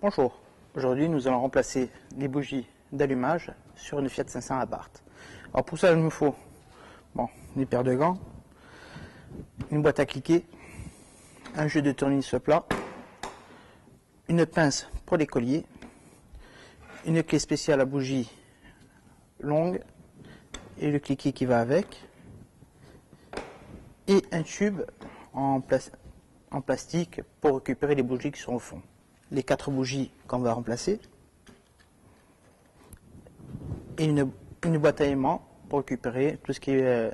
Bonjour, aujourd'hui nous allons remplacer les bougies d'allumage sur une Fiat 500 Abarth. Alors pour ça il nous faut des paires de gants, une boîte à cliquer, un jeu de tournevis plat, une pince pour les colliers, une clé spéciale à bougie longue et le cliquet qui va avec, et un tube en plastique pour récupérer les bougies qui sont au fond. Les 4 bougies qu'on va remplacer et une boîte à aimant pour récupérer tout ce qui est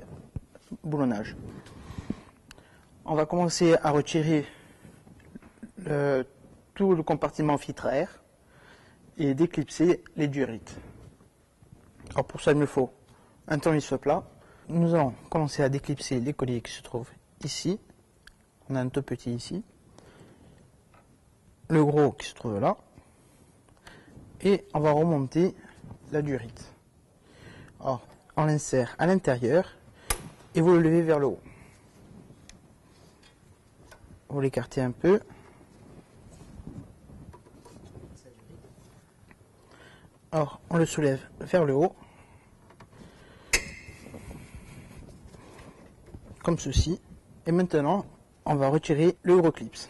boulonnage. On va commencer à retirer tout le compartiment filtre à air et d'éclipser les durites. Alors pour ça il me faut un tournevis plat. Nous allons commencer à déclipser les colliers qui se trouvent ici. On a un tout petit ici. Le gros qui se trouve là, et on va remonter la durite. Alors, on l'insère à l'intérieur et vous le levez vers le haut. Vous l'écartez un peu. Alors, on le soulève vers le haut, comme ceci. Et maintenant, on va retirer le gros clips.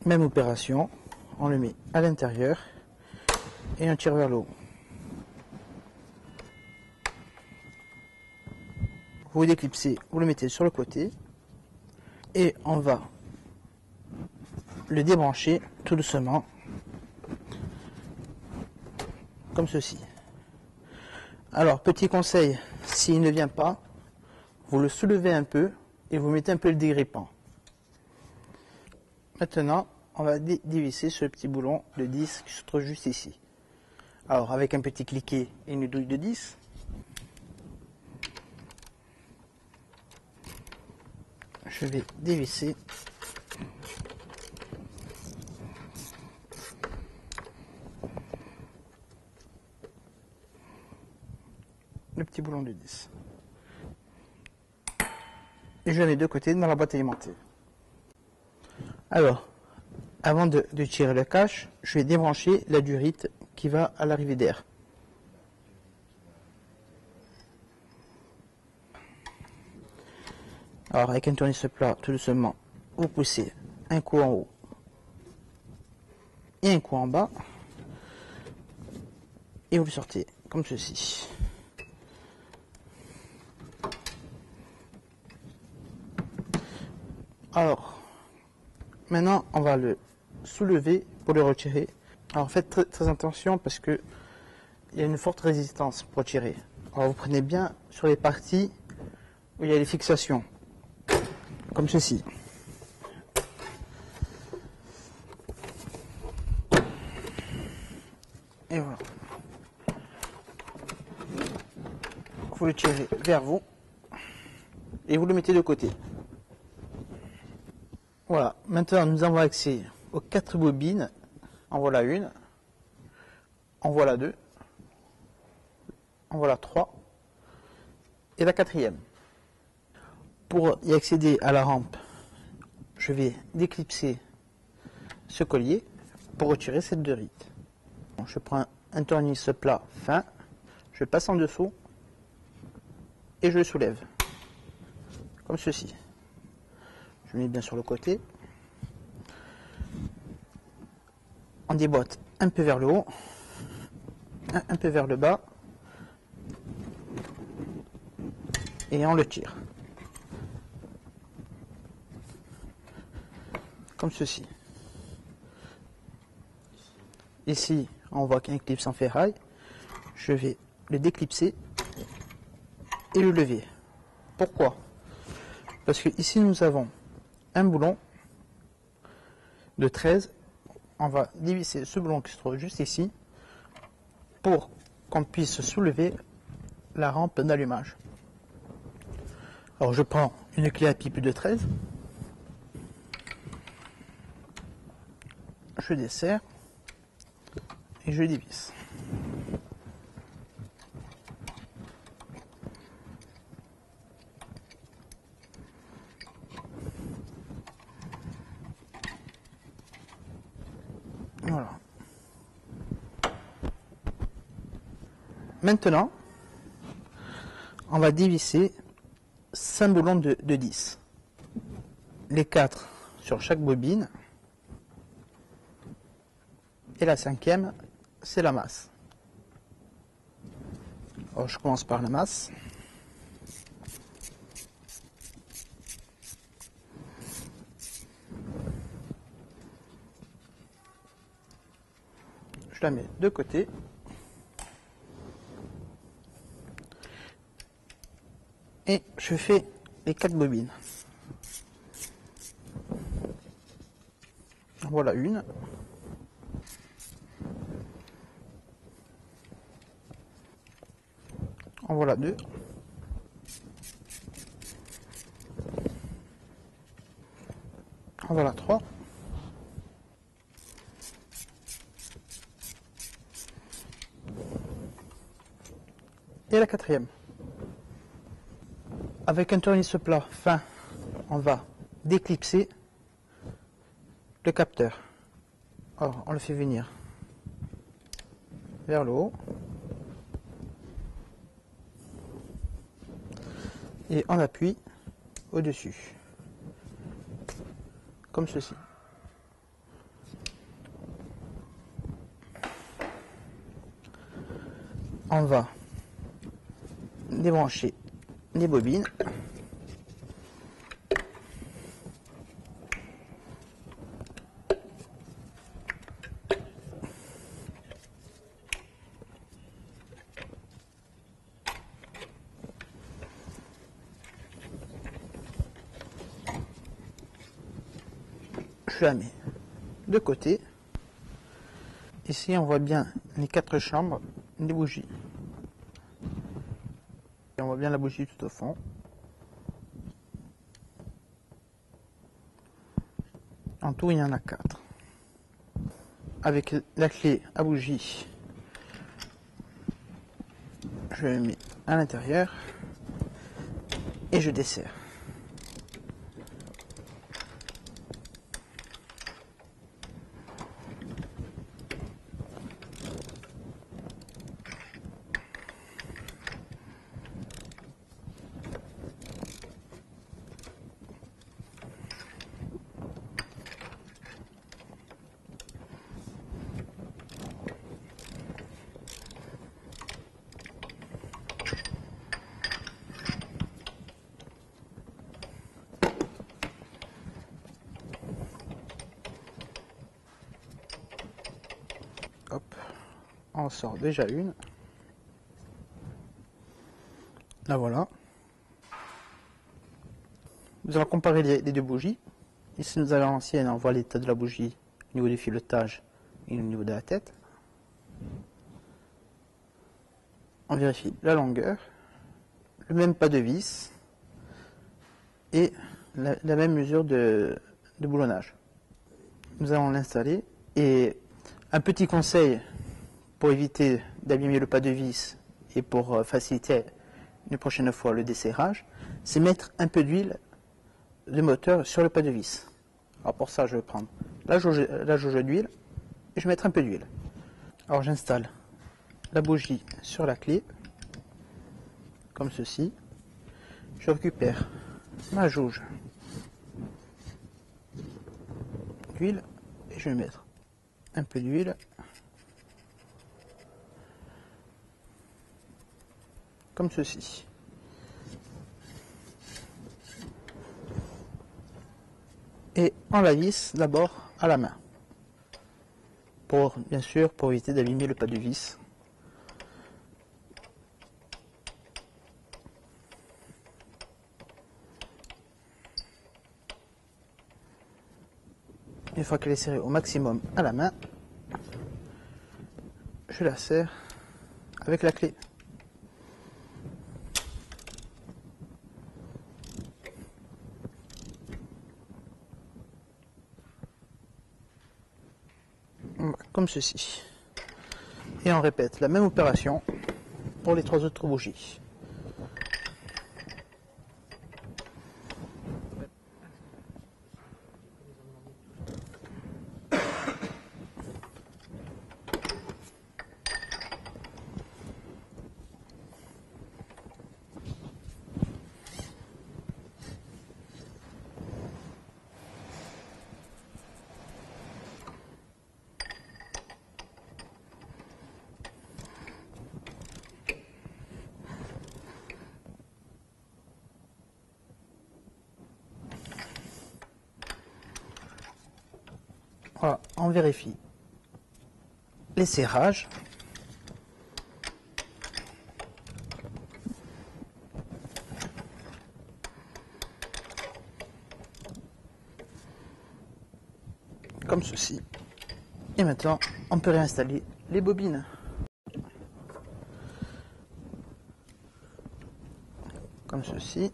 Même opération, on le met à l'intérieur et on tire vers le haut. Vous déclipsez, vous le mettez sur le côté et on va le débrancher tout doucement, comme ceci. Alors, petit conseil, s'il ne vient pas, vous le soulevez un peu et vous mettez un peu le dégrippant. Maintenant, on va dévisser ce petit boulon de 10 qui se trouve juste ici. Alors, avec un petit cliquet et une douille de 10, je vais dévisser le petit boulon de 10. Et je le mets de côté dans la boîte alimentée. Alors, avant de tirer le cache, je vais débrancher la durite qui va à l'arrivée d'air. Alors, avec un tournevis plat, tout doucement, vous poussez un coup en haut et un coup en bas, et vous le sortez comme ceci. Alors, maintenant, on va le soulever pour le retirer. Alors, faites très attention parce que il y a une forte résistance pour tirer. Alors, vous prenez bien sur les parties où il y a les fixations, comme ceci. Et voilà. Vous le tirez vers vous et vous le mettez de côté. Voilà, maintenant nous avons accès aux 4 bobines. En voilà une, en voilà 2, en voilà 3 et la 4e. Pour y accéder à la rampe, je vais déclipser ce collier pour retirer cette durite. Je prends un tournevis plat fin, je passe en dessous et je le soulève, comme ceci. Je mets bien sur le côté. On déboîte un peu vers le haut, un peu vers le bas, et on le tire. Comme ceci. Ici, on voit qu'il y a un clip en ferraille. Je vais le déclipser et le lever. Pourquoi? Parce que ici nous avons un boulon de 13. On va dévisser ce boulon qui se trouve juste ici pour qu'on puisse soulever la rampe d'allumage. Alors je prends une clé à pipe de 13, je desserre et je dévisse. Maintenant, on va dévisser 5 boulons de 10. Les 4 sur chaque bobine. Et la 5e, c'est la masse. Alors, je commence par la masse. Je la mets de côté. Et je fais les 4 bobines. Voilà une. En voilà 2. En voilà 3. Et la 4e. Avec un tournevis plat fin, on va déclipser le capteur. Alors, on le fait venir vers le haut. Et on appuie au-dessus. Comme ceci. On va débrancher les bobines. Je la mets de côté. Ici, on voit bien les 4 chambres des bougies. Et on voit bien la bougie tout au fond. En tout, il y en a 4. Avec la clé à bougie, je la mets à l'intérieur et je desserre. Hop, on sort déjà une. La voilà. Nous allons comparer les 2 bougies. Ici, nous avons l'ancienne, on voit l'état de la bougie au niveau du filetage et au niveau de la tête. On vérifie la longueur, le même pas de vis et la même mesure de boulonnage. Nous allons l'installer et un petit conseil pour éviter d'abîmer le pas de vis et pour faciliter une prochaine fois le desserrage, c'est mettre un peu d'huile de moteur sur le pas de vis. Alors pour ça, je vais prendre la jauge d'huile et je vais mettre un peu d'huile. Alors j'installe la bougie sur la clé, comme ceci. Je récupère ma jauge d'huile et je vais mettre un peu d'huile. Comme ceci. Et on la visse d'abord à la main. Bien sûr, pour éviter d'abîmer le pas de vis. Une fois qu'elle est serrée au maximum à la main, je la serre avec la clé. Comme ceci. Et on répète la même opération pour les 3 autres bougies. Voilà, on vérifie les serrages. Comme ceci. Et maintenant, on peut réinstaller les bobines. Comme ceci.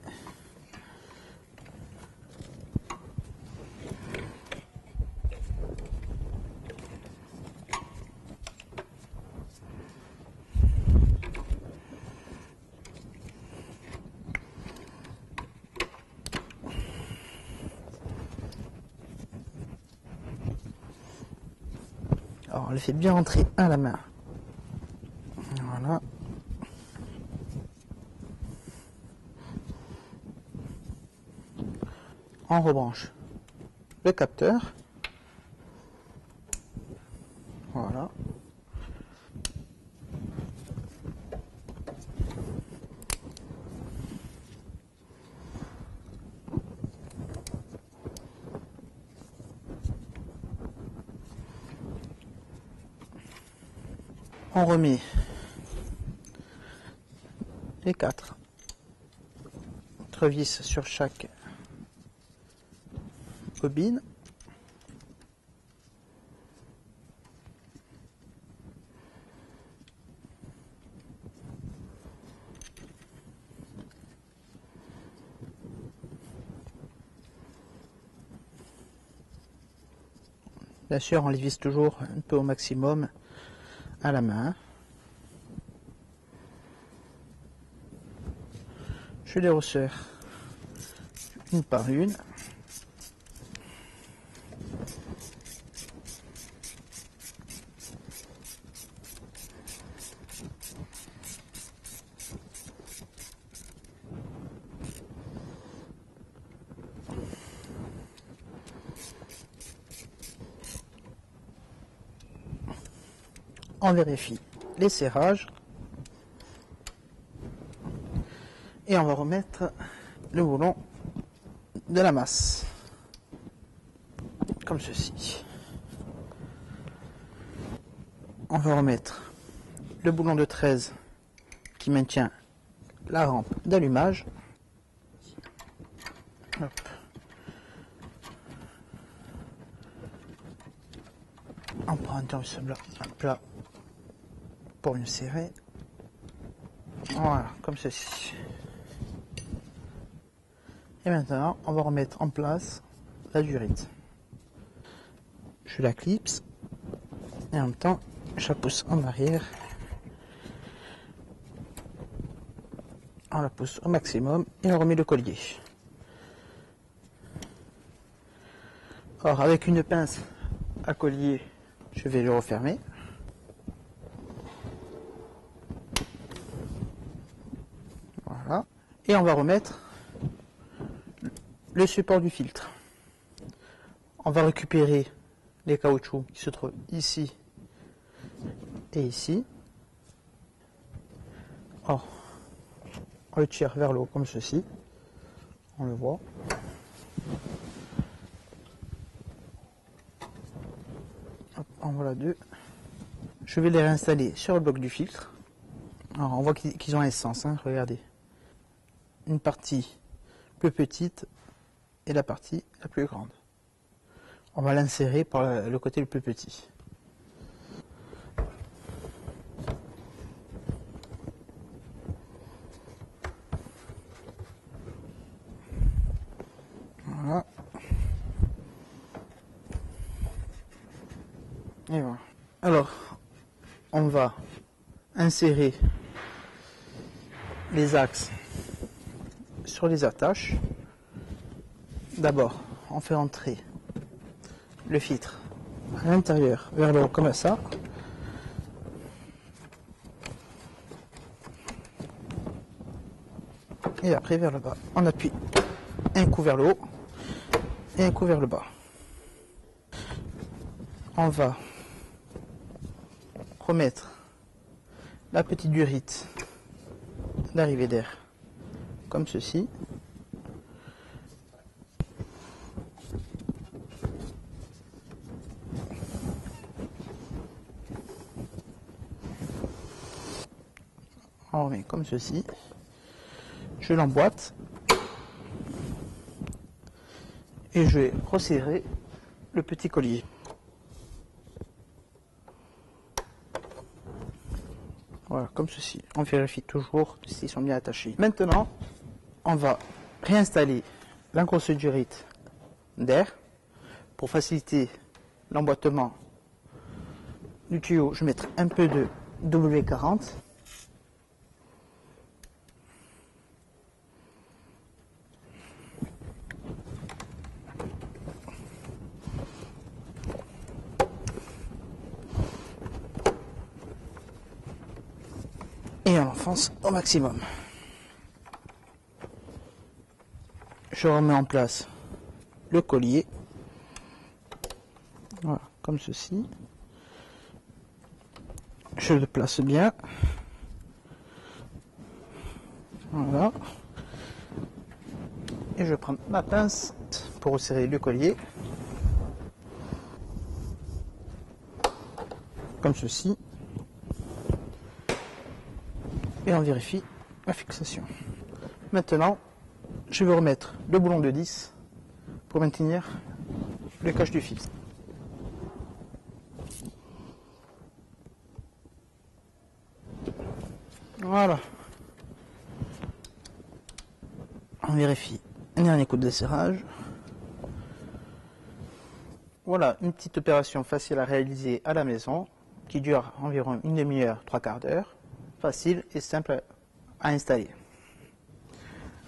Alors, on le fait bien rentrer à la main. Voilà. On rebranche le capteur. Voilà. On remet les 4 vis sur chaque bobine. Bien sûr, on les visse toujours un peu au maximum à la main. Je les resserre une par une. On vérifie les serrages et on va remettre le boulon de la masse comme ceci. On va remettre le boulon de 13 qui maintient la rampe d'allumage. On prend un tournesol plat pour mieux serrer. Voilà, comme ceci. Et maintenant, on va remettre en place la durite. Je la clipse et en même temps, je la pousse en arrière. On la pousse au maximum et on remet le collier. Alors, avec une pince à collier, je vais le refermer. Voilà. Et on va remettre le support du filtre. On va récupérer les caoutchoucs qui se trouvent ici et ici. Alors, on le tire vers le haut comme ceci. On le voit. Hop, en voilà deux. Je vais les réinstaller sur le bloc du filtre. Alors, on voit qu'ils ont un sens, hein, regardez. Une partie plus petite et la partie la plus grande. On va l'insérer par le côté le plus petit. Voilà. Et voilà. Alors, on va insérer les axes sur les attaches. D'abord, on fait entrer le filtre à l'intérieur vers le haut comme ça. Et après vers le bas. On appuie un coup vers le haut et un coup vers le bas. On va remettre la petite durite d'arrivée d'air comme ceci. on remet comme ceci. Je l'emboîte. Et je vais resserrer le petit collier. Voilà, comme ceci. On vérifie toujours s'ils sont bien attachés. Maintenant, on va réinstaller l'engrosse durite d'air pour faciliter l'emboîtement du tuyau. Je vais mettre un peu de W40. Et on l'enfonce au maximum. Je remets en place le collier. Voilà, comme ceci. Je le place bien. Voilà. Et je prends ma pince pour resserrer le collier. Comme ceci. Et on vérifie la fixation. Maintenant, je vais remettre le boulon de 10 pour maintenir le cache du fil. Voilà. On vérifie un dernier coup de serrage. Voilà une petite opération facile à réaliser à la maison qui dure environ une demi-heure, 3/4 d'heure. Facile et simple à installer.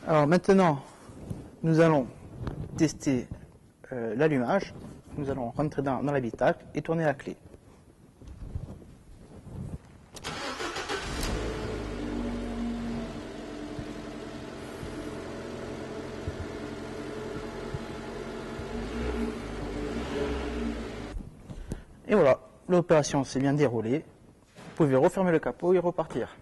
Alors maintenant, nous allons tester l'allumage. Nous allons rentrer dans l'habitacle et tourner la clé. Et voilà, l'opération s'est bien déroulée. Vous pouvez refermer le capot et repartir.